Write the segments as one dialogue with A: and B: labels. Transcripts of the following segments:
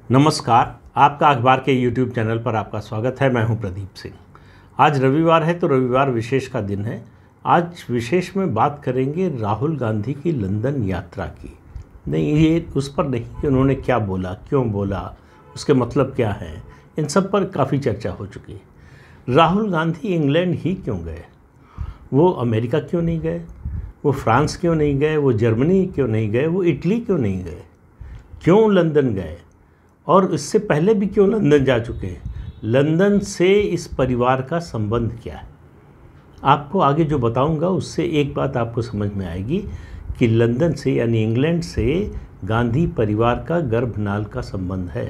A: नमस्कार, आपका अखबार के YouTube चैनल पर आपका स्वागत है। मैं हूं प्रदीप सिंह। आज रविवार है तो रविवार विशेष का दिन है। आज विशेष में बात करेंगे राहुल गांधी की लंदन यात्रा की। नहीं, ये उस पर नहीं कि उन्होंने क्या बोला, क्यों बोला, उसके मतलब क्या है, इन सब पर काफ़ी चर्चा हो चुकी है। राहुल गांधी इंग्लैंड ही क्यों गए? वो अमेरिका क्यों नहीं गए? वो फ्रांस क्यों नहीं गए? वो जर्मनी क्यों नहीं गए? वो इटली क्यों नहीं गए? क्यों लंदन गए? और इससे पहले भी क्यों लंदन जा चुके हैं? लंदन से इस परिवार का संबंध क्या है? आपको आगे जो बताऊंगा उससे एक बात आपको समझ में आएगी कि लंदन से यानी इंग्लैंड से गांधी परिवार का गर्भनाल का संबंध है।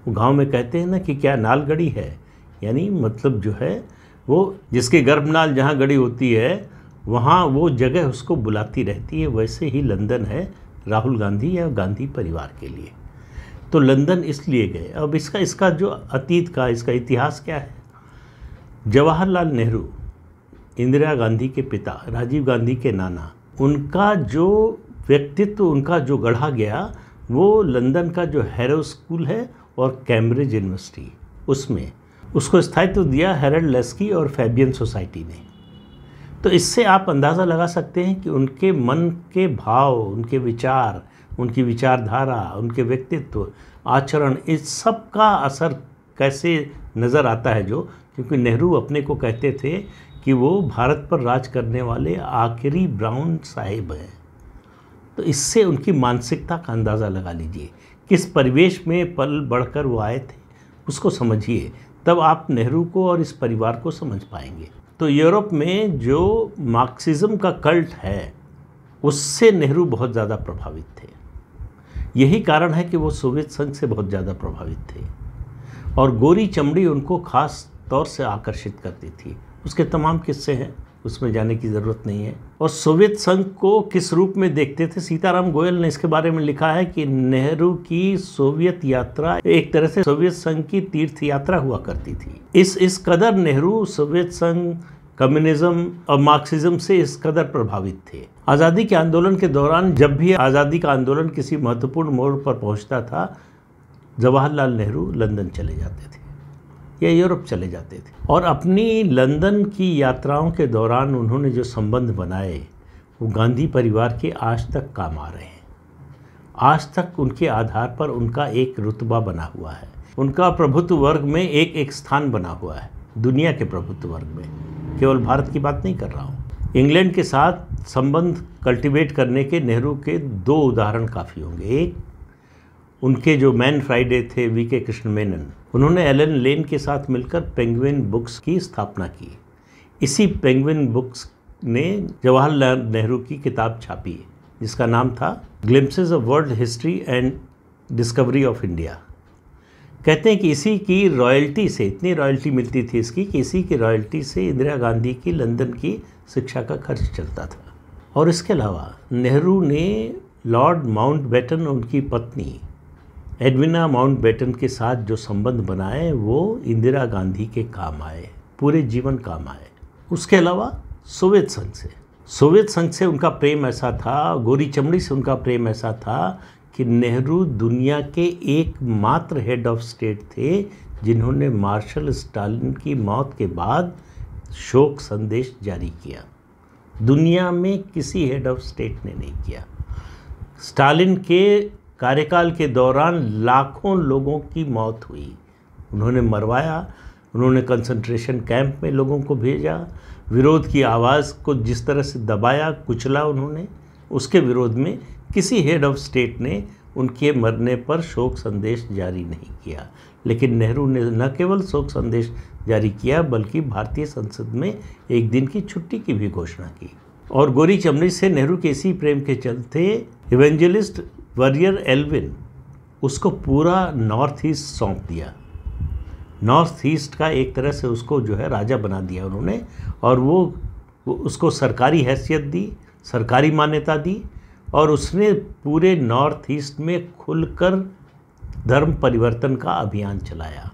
A: वो गांव में कहते हैं ना कि क्या नाल गड़ी है, यानी मतलब जो है वो जिसके गर्भनाल जहाँ गड़ी होती है वहाँ वो जगह उसको बुलाती रहती है। वैसे ही लंदन है राहुल गांधी या गांधी परिवार के लिए। तो लंदन इसलिए गए। अब इसका जो अतीत का इसका इतिहास क्या है? जवाहरलाल नेहरू, इंदिरा गांधी के पिता, राजीव गांधी के नाना, उनका जो व्यक्तित्व उनका जो गढ़ा गया वो लंदन का जो हैरो स्कूल है और कैम्ब्रिज यूनिवर्सिटी, उसमें उसको स्थायित्व दिया हेरल्ड लेस्की और फैबियन सोसाइटी ने। तो इससे आप अंदाज़ा लगा सकते हैं कि उनके मन के भाव, उनके विचार, उनकी विचारधारा, उनके व्यक्तित्व, आचरण, इस सब का असर कैसे नज़र आता है। क्योंकि नेहरू अपने को कहते थे कि वो भारत पर राज करने वाले आखिरी ब्राउन साहिब हैं। तो इससे उनकी मानसिकता का अंदाज़ा लगा लीजिए, किस परिवेश में पल बढ़कर वो आए थे, उसको समझिए, तब आप नेहरू को और इस परिवार को समझ पाएंगे। तो यूरोप में जो मार्क्सिज्म का कल्ट है उससे नेहरू बहुत ज़्यादा प्रभावित थे। यही कारण है कि वो सोवियत संघ से बहुत ज़्यादा प्रभावित थे और गोरी चमड़ी उनको खास तौर से आकर्षित करती थी। उसके तमाम किस्से हैं, उसमें जाने की ज़रूरत नहीं है। और सोवियत संघ को किस रूप में देखते थे? सीताराम गोयल ने इसके बारे में लिखा है कि नेहरू की सोवियत यात्रा एक तरह से सोवियत संघ की तीर्थ यात्रा हुआ करती थी। इस कदर नेहरू सोवियत संघ, कम्युनिज्म और मार्क्सिज्म से इस कदर प्रभावित थे। आज़ादी के आंदोलन के दौरान जब भी आज़ादी का आंदोलन किसी महत्वपूर्ण मोड़ पर पहुंचता था, जवाहरलाल नेहरू लंदन चले जाते थे या यूरोप चले जाते थे। और अपनी लंदन की यात्राओं के दौरान उन्होंने जो संबंध बनाए वो गांधी परिवार के आज तक काम आ रहे हैं। आज तक उनके आधार पर उनका एक रुतबा बना हुआ है, उनका प्रभुत्व वर्ग में एक स्थान बना हुआ है, दुनिया के प्रभुत्व वर्ग में। केवल भारत की बात नहीं कर रहा हूँ। इंग्लैंड के साथ संबंध कल्टीवेट करने के नेहरू के दो उदाहरण काफ़ी होंगे। एक, उनके जो मैन फ्राइडे थे वीके कृष्ण मेनन, उन्होंने एलन लेन के साथ मिलकर पेंगुइन बुक्स की स्थापना की। इसी पेंगुइन बुक्स ने जवाहरलाल नेहरू की किताब छापी जिसका नाम था glimpses of world history and discovery of India. कहते हैं कि इसी की रॉयल्टी से, इतनी रॉयल्टी मिलती थी इसकी कि इसी की रॉयल्टी से इंदिरा गांधी की लंदन की शिक्षा का खर्च चलता था। और इसके अलावा नेहरू ने लॉर्ड माउंटबेटन, उनकी पत्नी एडविना माउंटबेटन के साथ जो संबंध बनाए वो इंदिरा गांधी के काम आए, पूरे जीवन काम आए। उसके अलावा सोवियत संघ से उनका प्रेम ऐसा था, गोरी चमड़ी से उनका प्रेम ऐसा था कि नेहरू दुनिया के एकमात्र हेड ऑफ स्टेट थे जिन्होंने मार्शल स्टालिन की मौत के बाद शोक संदेश जारी किया। दुनिया में किसी हेड ऑफ स्टेट ने नहीं किया। स्टालिन के कार्यकाल के दौरान लाखों लोगों की मौत हुई, उन्होंने मरवाया, उन्होंने कंसंट्रेशन कैंप में लोगों को भेजा, विरोध की आवाज़ को जिस तरह से दबाया, कुचला उन्होंने, उसके विरोध में किसी हेड ऑफ स्टेट ने उनके मरने पर शोक संदेश जारी नहीं किया। लेकिन नेहरू ने न केवल शोक संदेश जारी किया बल्कि भारतीय संसद में एक दिन की छुट्टी की भी घोषणा की। और गोरी चमड़ी से नेहरू के इसी प्रेम के चलते इवेंजलिस्ट वरियर एल्विन उसको पूरा नॉर्थ ईस्ट सौंप दिया। नॉर्थ ईस्ट का एक तरह से उसको जो है राजा बना दिया उन्होंने। और वो उसको सरकारी हैसियत दी, सरकारी मान्यता दी और उसने पूरे नॉर्थ ईस्ट में खुलकर धर्म परिवर्तन का अभियान चलाया।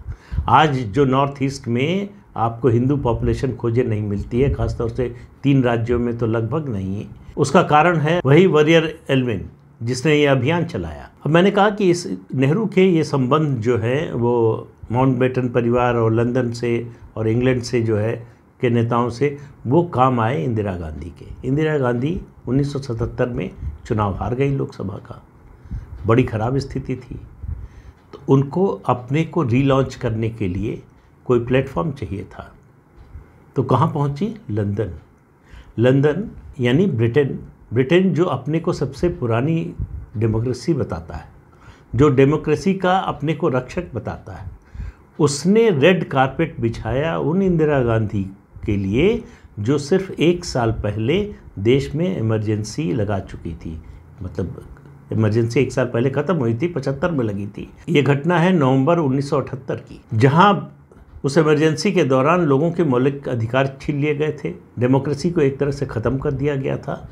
A: आज जो नॉर्थ ईस्ट में आपको हिंदू पॉपुलेशन खोजे नहीं मिलती है, खासतौर से 3 राज्यों में तो लगभग नहीं है, उसका कारण है वही वरियर एल्विन जिसने ये अभियान चलाया। अब मैंने कहा कि इस नेहरू के ये संबंध जो है वो माउंटबेटन परिवार और लंदन से और इंग्लैंड से जो है के नेताओं से वो काम आए इंदिरा गांधी के। इंदिरा गांधी 1977 में चुनाव हार गई लोकसभा का, बड़ी ख़राब स्थिति थी, तो उनको अपने को रीलॉन्च करने के लिए कोई प्लेटफॉर्म चाहिए था। तो कहाँ पहुँची? लंदन। लंदन यानी ब्रिटेन। ब्रिटेन जो अपने को सबसे पुरानी डेमोक्रेसी बताता है, जो डेमोक्रेसी का अपने को रक्षक बताता है, उसने रेड कारपेट बिछाया उन इंदिरा गांधी के लिए जो सिर्फ 1 साल पहले देश में इमरजेंसी लगा चुकी थी। मतलब इमरजेंसी 1 साल पहले ख़त्म हुई थी, 75 में लगी थी। ये घटना है नवंबर 1978 की, जहां उस इमरजेंसी के दौरान लोगों के मौलिक अधिकार छीन लिए गए थे, डेमोक्रेसी को एक तरह से ख़त्म कर दिया गया था।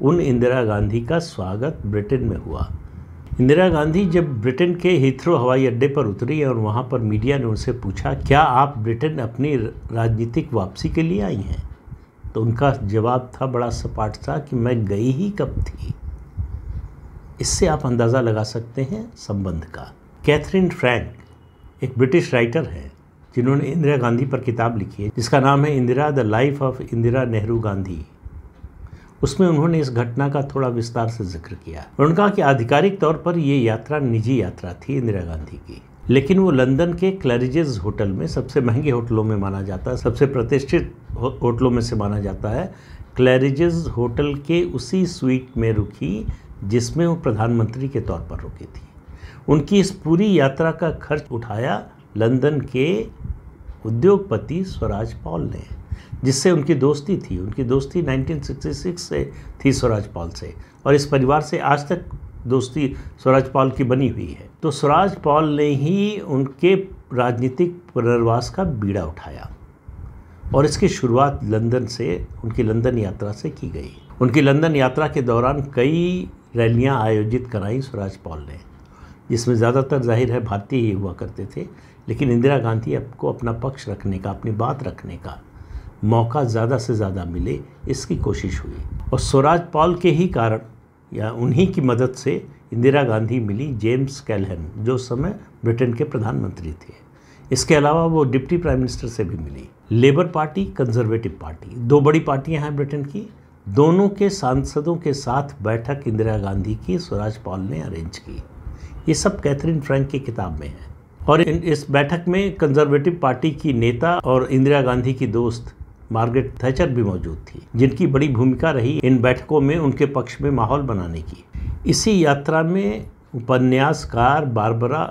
A: उन इंदिरा गांधी का स्वागत ब्रिटेन में हुआ। इंदिरा गांधी जब ब्रिटेन के हीथ्रो हवाई अड्डे पर उतरी और वहाँ पर मीडिया ने उनसे पूछा, क्या आप ब्रिटेन अपनी राजनीतिक वापसी के लिए आई हैं? तो उनका जवाब था बड़ा सपाट सा कि मैं गई ही कब थी। इससे आप अंदाज़ा लगा सकते हैं संबंध का। कैथरीन फ्रैंक एक ब्रिटिश राइटर है जिन्होंने इंदिरा गांधी पर किताब लिखी है जिसका नाम है Indira the life of Indira Nehru Gandhi. उसमें उन्होंने इस घटना का थोड़ा विस्तार से जिक्र किया। उन्होंने कहा कि आधिकारिक तौर पर ये यात्रा निजी यात्रा थी इंदिरा गांधी की, लेकिन वो लंदन के क्लैरिजेस होटल में, सबसे महंगे होटलों में माना जाता है, सबसे प्रतिष्ठित होटलों में से माना जाता है, क्लैरिजेस होटल के उसी स्वीट में रुकी जिसमें वो प्रधानमंत्री के तौर पर रुकी थी। उनकी इस पूरी यात्रा का खर्च उठाया लंदन के उद्योगपति स्वराज पॉल ने, जिससे उनकी दोस्ती थी। उनकी दोस्ती 1966 से थी स्वराज पॉल से, और इस परिवार से आज तक दोस्ती स्वराज पॉल की बनी हुई है। तो स्वराज पॉल ने ही उनके राजनीतिक पुनर्वास का बीड़ा उठाया और इसकी शुरुआत लंदन से, उनकी लंदन यात्रा से की गई। उनकी लंदन यात्रा के दौरान कई रैलियां आयोजित कराई स्वराज पॉल ने, जिसमें ज़्यादातर जाहिर है भारतीय ही हुआ करते थे, लेकिन इंदिरा गांधी को अपना पक्ष रखने का, अपनी बात रखने का मौका ज़्यादा से ज़्यादा मिले, इसकी कोशिश हुई। और स्वराज पॉल के ही कारण या उन्हीं की मदद से इंदिरा गांधी मिली जेम्स कैलहन, जो उस समय ब्रिटेन के प्रधानमंत्री थे। इसके अलावा वो डिप्टी प्राइम मिनिस्टर से भी मिली। लेबर पार्टी, कंजर्वेटिव पार्टी, 2 बड़ी पार्टियां हैं ब्रिटेन की। दोनों के सांसदों के साथ बैठक इंदिरा गांधी की स्वराज पॉल ने अरेंज की। ये सब कैथरीन फ्रैंक की किताब में है। और इस बैठक में कंजर्वेटिव पार्टी की नेता और इंदिरा गांधी की दोस्त मार्गरेट थैचर भी मौजूद थी, जिनकी बड़ी भूमिका रही इन बैठकों में उनके पक्ष में माहौल बनाने की। इसी यात्रा में उपन्यासकार बारबरा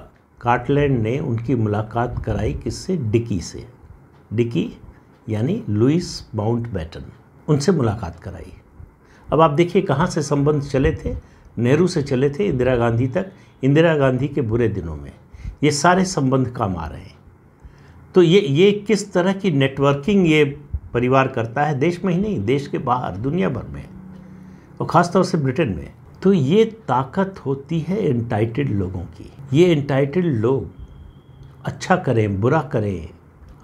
A: कार्टलैंड ने उनकी मुलाकात कराई किससे? डिकी से। डिकी यानी लुइस माउंटबेटन, उनसे मुलाकात कराई। अब आप देखिए कहाँ से संबंध चले थे। नेहरू से चले थे इंदिरा गांधी तक। इंदिरा गांधी के बुरे दिनों में ये सारे संबंध काम आ रहे हैं। तो ये किस तरह की नेटवर्किंग ये परिवार करता है, देश में ही नहीं, देश के बाहर, दुनिया भर में, और ख़ासतौर से ब्रिटेन में। तो ये ताकत होती है एंटाइटेड लोगों की। ये एंटाइटेड लोग अच्छा करें, बुरा करें,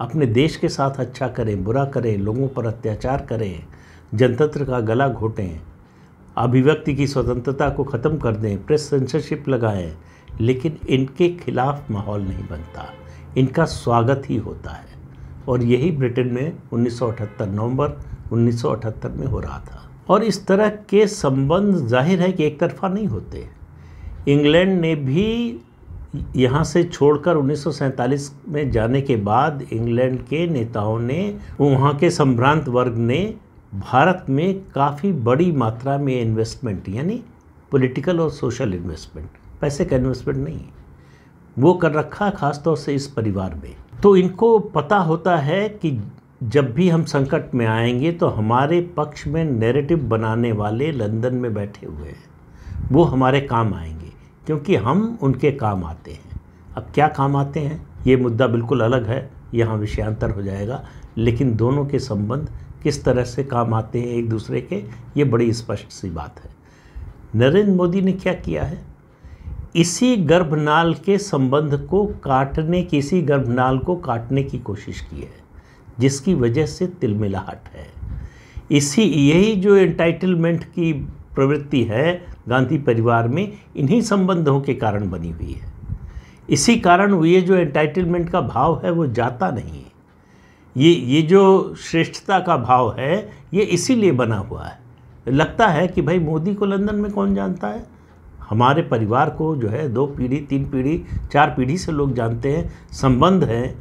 A: अपने देश के साथ अच्छा करें, बुरा करें, लोगों पर अत्याचार करें, जनतंत्र का गला घोटें, अभिव्यक्ति की स्वतंत्रता को ख़त्म कर दें, प्रेस सेंसरशिप लगाएं, लेकिन इनके खिलाफ माहौल नहीं बनता, इनका स्वागत ही होता है। और यही ब्रिटेन में 1978 नवंबर 1978 में हो रहा था। और इस तरह के संबंध जाहिर है कि एक तरफा नहीं होते। इंग्लैंड ने भी यहाँ से छोड़कर 1947 में जाने के बाद इंग्लैंड के नेताओं ने, वहाँ के संभ्रांत वर्ग ने भारत में काफ़ी बड़ी मात्रा में इन्वेस्टमेंट, यानी पॉलिटिकल और सोशल इन्वेस्टमेंट, पैसे का इन्वेस्टमेंट नहीं, वो कर रखा, ख़ासतौर से इस परिवार में। तो इनको पता होता है कि जब भी हम संकट में आएंगे तो हमारे पक्ष में नैरेटिव बनाने वाले लंदन में बैठे हुए हैं, वो हमारे काम आएंगे, क्योंकि हम उनके काम आते हैं। अब क्या काम आते हैं ये मुद्दा बिल्कुल अलग है, यहाँ विषयांतर हो जाएगा, लेकिन दोनों के संबंध किस तरह से काम आते हैं एक दूसरे के, ये बड़ी स्पष्ट सी बात है। नरेंद्र मोदी ने क्या किया है, इसी गर्भनाल के संबंध को काटने की, इसी गर्भनाल को काटने की कोशिश की है, जिसकी वजह से तिलमिलाहट है। यही जो एंटाइटलमेंट की प्रवृत्ति है गांधी परिवार में इन्हीं संबंधों के कारण बनी हुई है। इसी कारण ये जो एंटाइटलमेंट का भाव है वो जाता नहीं है। ये जो श्रेष्ठता का भाव है ये इसीलिए बना हुआ है। लगता है कि भाई मोदी को लंदन में कौन जानता है, हमारे परिवार को जो है 2 पीढ़ी 3 पीढ़ी 4 पीढ़ी से लोग जानते हैं, संबंध है,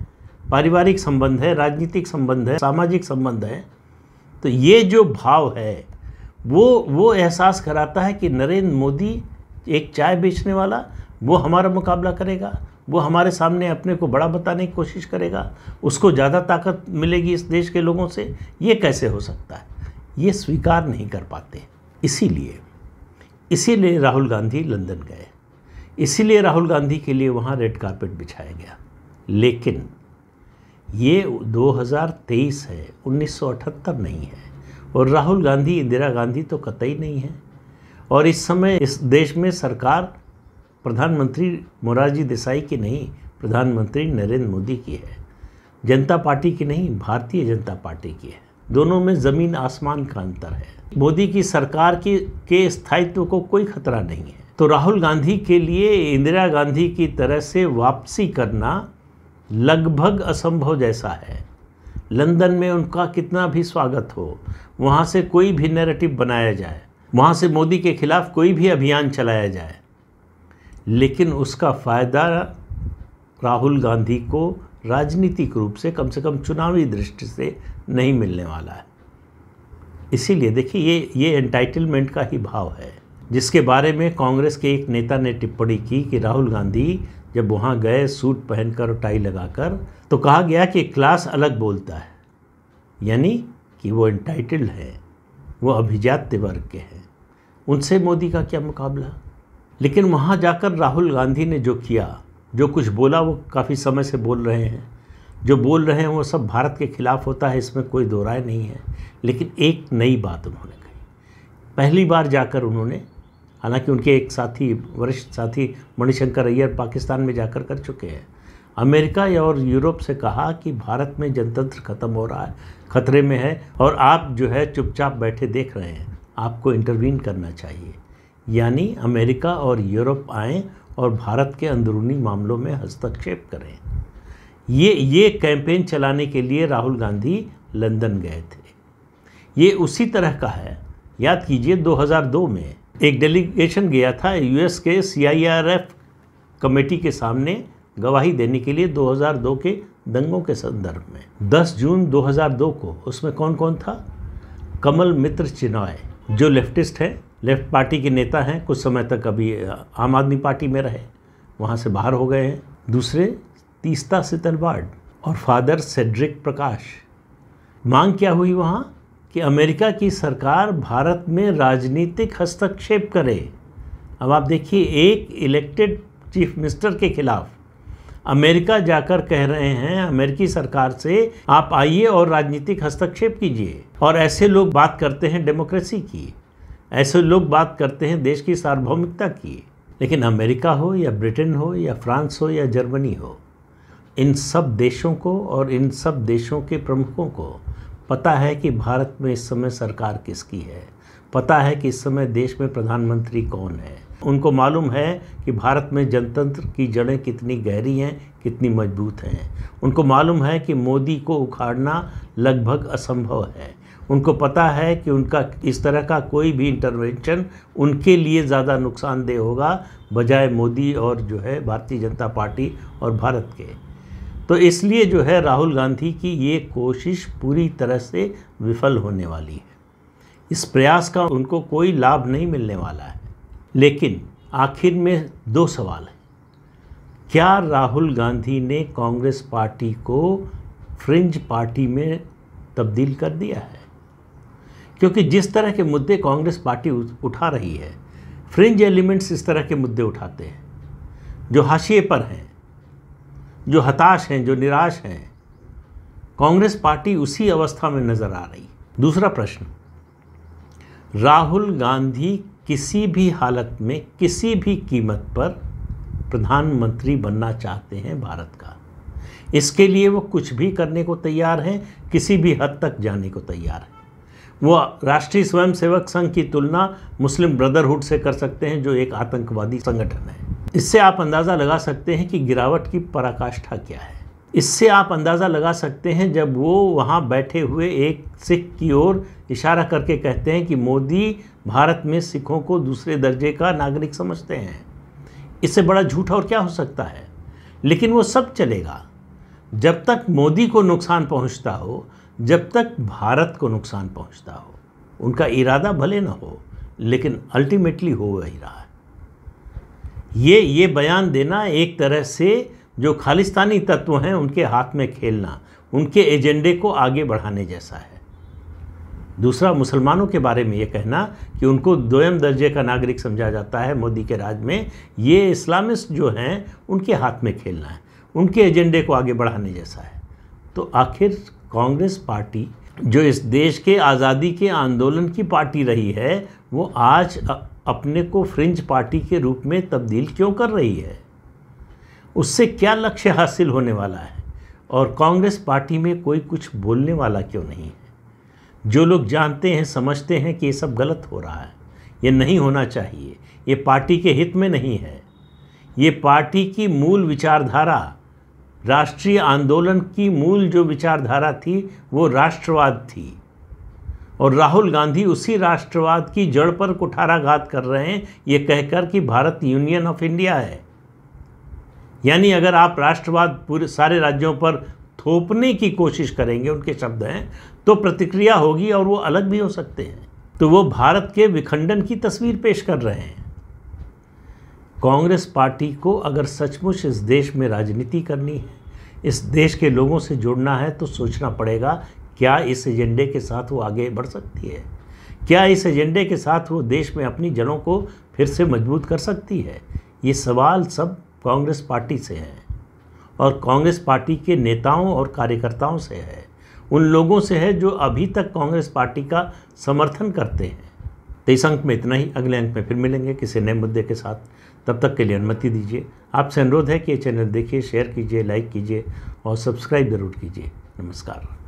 A: पारिवारिक संबंध है, राजनीतिक संबंध है, सामाजिक संबंध है। तो ये जो भाव है वो एहसास कराता है कि नरेंद्र मोदी एक चाय बेचने वाला वो हमारा मुकाबला करेगा, वो हमारे सामने अपने को बड़ा बताने की कोशिश करेगा, उसको ज़्यादा ताकत मिलेगी इस देश के लोगों से। ये कैसे हो सकता है, ये स्वीकार नहीं कर पाते। इसीलिए राहुल गांधी लंदन गए, इसीलिए राहुल गांधी के लिए वहाँ रेड कारपेट बिछाया गया। लेकिन ये 2023 है, 1978 नहीं है। और राहुल गांधी इंदिरा गांधी तो कतई नहीं है। और इस समय इस देश में सरकार प्रधानमंत्री मोरारजी देसाई की नहीं, प्रधानमंत्री नरेंद्र मोदी की है। जनता पार्टी की नहीं, भारतीय जनता पार्टी की है। दोनों में ज़मीन आसमान का अंतर है। मोदी की सरकार के स्थायित्व को कोई खतरा नहीं है। तो राहुल गांधी के लिए इंदिरा गांधी की तरह से वापसी करना लगभग असंभव जैसा है। लंदन में उनका कितना भी स्वागत हो, वहाँ से कोई भी नैरेटिव बनाया जाए, वहाँ से मोदी के खिलाफ कोई भी अभियान चलाया जाए, लेकिन उसका फ़ायदा राहुल गांधी को राजनीतिक रूप से कम चुनावी दृष्टि से नहीं मिलने वाला है। इसीलिए देखिए ये एंटाइटलमेंट का ही भाव है, जिसके बारे में कांग्रेस के एक नेता ने टिप्पणी की कि राहुल गांधी जब वहाँ गए सूट पहनकर और टाई लगाकर, तो कहा गया कि क्लास अलग बोलता है, यानी कि वो एंटाइटल्ड है, वो अभिजात्य वर्ग के हैं, उनसे मोदी का क्या मुकाबला। लेकिन वहाँ जाकर राहुल गांधी ने जो किया, जो कुछ बोला, वो काफ़ी समय से बोल रहे हैं, जो बोल रहे हैं वो सब भारत के खिलाफ होता है, इसमें कोई दो राय नहीं है। लेकिन एक नई बात उन्होंने कही। पहली बार जाकर उन्होंने, हालांकि उनके एक साथी, वरिष्ठ साथी मणिशंकर अय्यर पाकिस्तान में जाकर कर चुके हैं, अमेरिका और यूरोप से कहा कि भारत में जनतंत्र खत्म हो रहा है, खतरे में है, और आप जो है चुपचाप बैठे देख रहे हैं, आपको इंटरवीन करना चाहिए। यानी अमेरिका और यूरोप आएँ और भारत के अंदरूनी मामलों में हस्तक्षेप करें। ये कैंपेन चलाने के लिए राहुल गांधी लंदन गए थे। ये उसी तरह का है, याद कीजिए 2002 में एक डेलीगेशन गया था यूएस के CIRF कमेटी के सामने गवाही देने के लिए 2002 के दंगों के संदर्भ में। 10 जून 2002 को उसमें कौन कौन था? कमल मित्र चिनॉय, जो लेफ्टिस्ट हैं, लेफ्ट पार्टी के नेता हैं, कुछ समय तक अभी आम आदमी पार्टी में रहे, वहाँ से बाहर हो गए हैं। दूसरे तीस्ता सितलवाड़ और फादर सेड्रिक प्रकाश। मांग क्या हुई वहाँ कि अमेरिका की सरकार भारत में राजनीतिक हस्तक्षेप करे। अब आप देखिए, एक इलेक्टेड चीफ मिनिस्टर के खिलाफ अमेरिका जाकर कह रहे हैं अमेरिकी सरकार से, आप आइए और राजनीतिक हस्तक्षेप कीजिए। और ऐसे लोग बात करते हैं डेमोक्रेसी की, ऐसे लोग बात करते हैं देश की सार्वभौमिकता की। लेकिन अमेरिका हो या ब्रिटेन हो या फ्रांस हो या जर्मनी हो, इन सब देशों को और इन सब देशों के प्रमुखों को पता है कि भारत में इस समय सरकार किसकी है, पता है कि इस समय देश में प्रधानमंत्री कौन है। उनको मालूम है कि भारत में जनतंत्र की जड़ें कितनी गहरी हैं, कितनी मजबूत हैं। उनको मालूम है कि मोदी को उखाड़ना लगभग असंभव है। उनको पता है कि उनका इस तरह का कोई भी इंटरवेंशन उनके लिए ज़्यादा नुकसानदेह होगा बजाय मोदी और जो है भारतीय जनता पार्टी और भारत के। तो इसलिए जो है राहुल गांधी की ये कोशिश पूरी तरह से विफल होने वाली है। इस प्रयास का उनको कोई लाभ नहीं मिलने वाला है। लेकिन आखिर में 2 सवाल हैं। क्या राहुल गांधी ने कांग्रेस पार्टी को फ्रिंज पार्टी में तब्दील कर दिया है? क्योंकि जिस तरह के मुद्दे कांग्रेस पार्टी उठा रही है, फ्रिंज एलिमेंट्स इस तरह के मुद्दे उठाते हैं जो हाशिए पर हैं, जो हताश हैं, जो निराश हैं। कांग्रेस पार्टी उसी अवस्था में नज़र आ रही। दूसरा प्रश्न, राहुल गांधी किसी भी हालत में, किसी भी कीमत पर प्रधानमंत्री बनना चाहते हैं भारत का। इसके लिए वो कुछ भी करने को तैयार हैं, किसी भी हद तक जाने को तैयार हैं। वो राष्ट्रीय स्वयंसेवक संघ की तुलना मुस्लिम ब्रदरहुड से कर सकते हैं, जो एक आतंकवादी संगठन है। इससे आप अंदाज़ा लगा सकते हैं कि गिरावट की पराकाष्ठा क्या है। इससे आप अंदाज़ा लगा सकते हैं जब वो वहाँ बैठे हुए एक सिख की ओर इशारा करके कहते हैं कि मोदी भारत में सिखों को दूसरे दर्जे का नागरिक समझते हैं। इससे बड़ा झूठ और क्या हो सकता है। लेकिन वो सब चलेगा जब तक मोदी को नुकसान पहुंचता हो, जब तक भारत को नुकसान पहुंचता हो। उनका इरादा भले ना हो, लेकिन अल्टीमेटली हो वही रहा है। ये बयान देना एक तरह से जो खालिस्तानी तत्व हैं उनके हाथ में खेलना, उनके एजेंडे को आगे बढ़ाने जैसा है। दूसरा, मुसलमानों के बारे में ये कहना कि उनको दोयम दर्जे का नागरिक समझा जाता है मोदी के राज में, ये इस्लामिस्ट जो हैं उनके हाथ में खेलना है, उनके एजेंडे को आगे बढ़ाने जैसा है। तो आखिर कांग्रेस पार्टी जो इस देश के आज़ादी के आंदोलन की पार्टी रही है, वो आज अपने को फ्रिंज पार्टी के रूप में तब्दील क्यों कर रही है? उससे क्या लक्ष्य हासिल होने वाला है? और कांग्रेस पार्टी में कोई कुछ बोलने वाला क्यों नहीं है? जो लोग जानते हैं, समझते हैं कि ये सब गलत हो रहा है, ये नहीं होना चाहिए, ये पार्टी के हित में नहीं है। ये पार्टी की मूल विचारधारा, राष्ट्रीय आंदोलन की मूल जो विचारधारा थी वो राष्ट्रवाद थी, और राहुल गांधी उसी राष्ट्रवाद की जड़ पर कुठाराघात कर रहे हैं ये कहकर कि भारत यूनियन ऑफ इंडिया है। यानी अगर आप राष्ट्रवाद पूरे सारे राज्यों पर थोपने की कोशिश करेंगे, उनके शब्द हैं, तो प्रतिक्रिया होगी और वो अलग भी हो सकते हैं। तो वो भारत के विखंडन की तस्वीर पेश कर रहे हैं। कांग्रेस पार्टी को अगर सचमुच इस देश में राजनीति करनी है, इस देश के लोगों से जुड़ना है, तो सोचना पड़ेगा क्या इस एजेंडे के साथ वो आगे बढ़ सकती है? क्या इस एजेंडे के साथ वो देश में अपनी जड़ों को फिर से मजबूत कर सकती है? ये सवाल सब कांग्रेस पार्टी से है, और कांग्रेस पार्टी के नेताओं और कार्यकर्ताओं से है, उन लोगों से है जो अभी तक कांग्रेस पार्टी का समर्थन करते हैं। तो इस अंक में इतना ही। अगले अंक में फिर मिलेंगे किसी नए मुद्दे के साथ। तब तक के लिए अनुमति दीजिए। आपसे अनुरोध है कि ये चैनल देखिए, शेयर कीजिए, लाइक कीजिए और सब्सक्राइब ज़रूर कीजिए। नमस्कार।